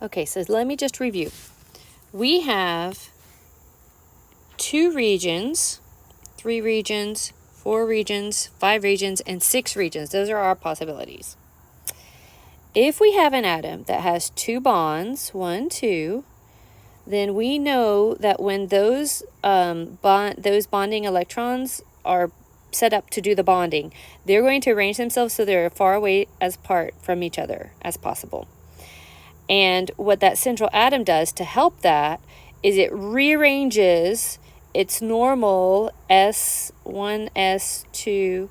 Okay, so let me just review. We have 2 regions, 3 regions, 4 regions, 5 regions, and 6 regions. Those are our possibilities. If we have an atom that has 2 bonds, 1, 2, then we know that when those bonding electrons are set up to do the bonding, they're going to arrange themselves so they're far away as apart from each other as possible. And what that central atom does to help that is it rearranges its normal S1, S2,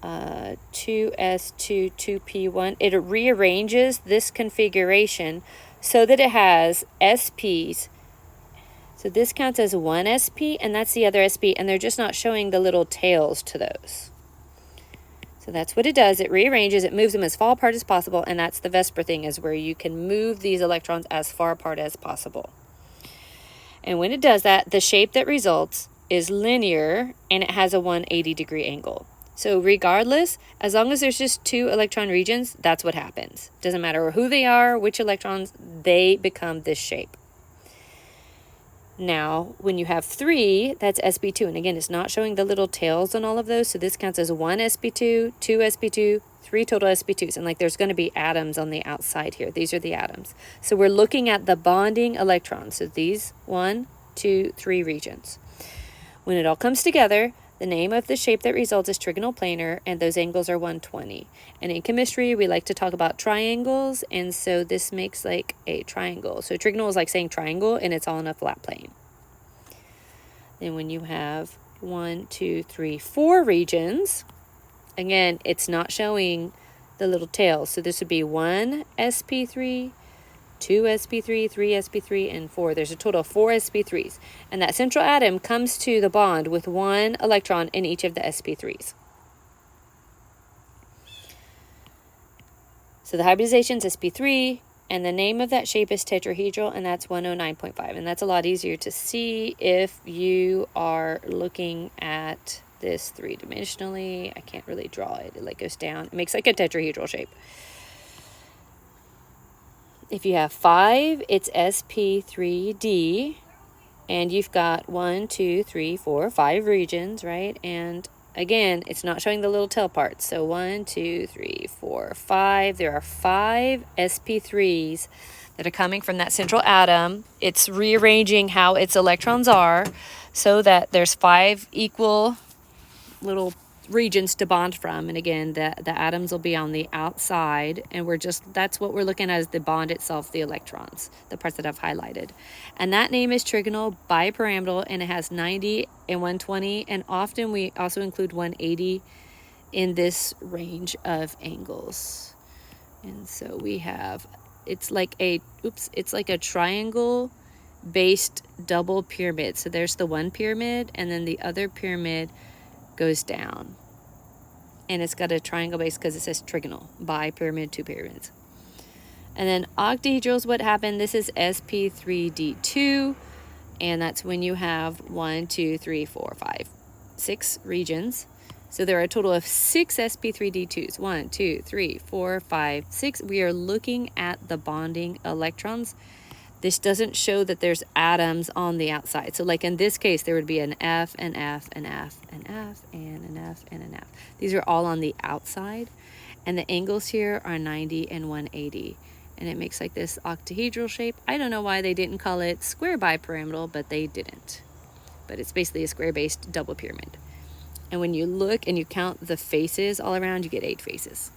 2s2, 2p1. It rearranges this configuration so that it has SPs. So this counts as one SP, and that's the other SP, and they're just not showing the little tails to those. So that's what it does. It rearranges, it moves them as far apart as possible, and that's the Vesper thing, is where you can move these electrons as far apart as possible. And when it does that, the shape that results is linear, and it has a 180-degree angle. So regardless, as long as there's just 2 electron regions, that's what happens. Doesn't matter who they are, which electrons, they become this shape. Now, when you have 3, that's sp2. And again, it's not showing the little tails on all of those. So this counts as 1 sp2, 2 sp2, 3 total sp2s. And like there's going to be atoms on the outside here. These are the atoms. So we're looking at the bonding electrons. So these 1, 2, 3 regions. When it all comes together, the name of the shape that results is trigonal planar, and those angles are 120. And in chemistry, we like to talk about triangles, and so this makes like a triangle. So trigonal is like saying triangle, and it's all in a flat plane. Then when you have 1, 2, 3, 4 regions, again, it's not showing the little tails. So this would be 1 sp3, 2 sp3, 3 sp3, and 4. There's a total of 4 sp3s. And that central atom comes to the bond with 1 electron in each of the sp3s. So the hybridization is sp3, and the name of that shape is tetrahedral, and that's 109.5. And that's a lot easier to see if you are looking at this 3-dimensionally. I can't really draw it. It like goes down. It makes like a tetrahedral shape. If you have 5, it's sp3d, and you've got 1, 2, 3, 4, 5 regions, right? And again, it's not showing the little tail parts. So 1, 2, 3, 4, 5. There are 5 sp3s that are coming from that central atom. It's rearranging how its electrons are so that there's 5 equal little regions to bond from. And again, the atoms will be on the outside, and that's what we're looking at, is the bond itself, the electrons, the parts that I've highlighted. And that name is trigonal bipyramidal, and it has 90 and 120, and often we also include 180 in this range of angles. And so we have, it's like a triangle based double pyramid. So there's the one pyramid, and then the other pyramid goes down, and it's got a triangle base because it says trigonal bipyramid, 2 pyramids. And then octahedral is what happened. This is sp3d2, and that's when you have 1, 2, 3, 4, 5, 6 regions. So there are a total of 6 sp3d2s. 1, 2, 3, 4, 5, 6. We are looking at the bonding electrons. This doesn't show that there's atoms on the outside. So like in this case, there would be an F, an F, an F, an F, and an F, and an F. These are all on the outside. And the angles here are 90 and 180. And it makes like this octahedral shape. I don't know why they didn't call it square bipyramidal, but they didn't. But it's basically a square-based double pyramid. And when you look and you count the faces all around, you get 8 faces.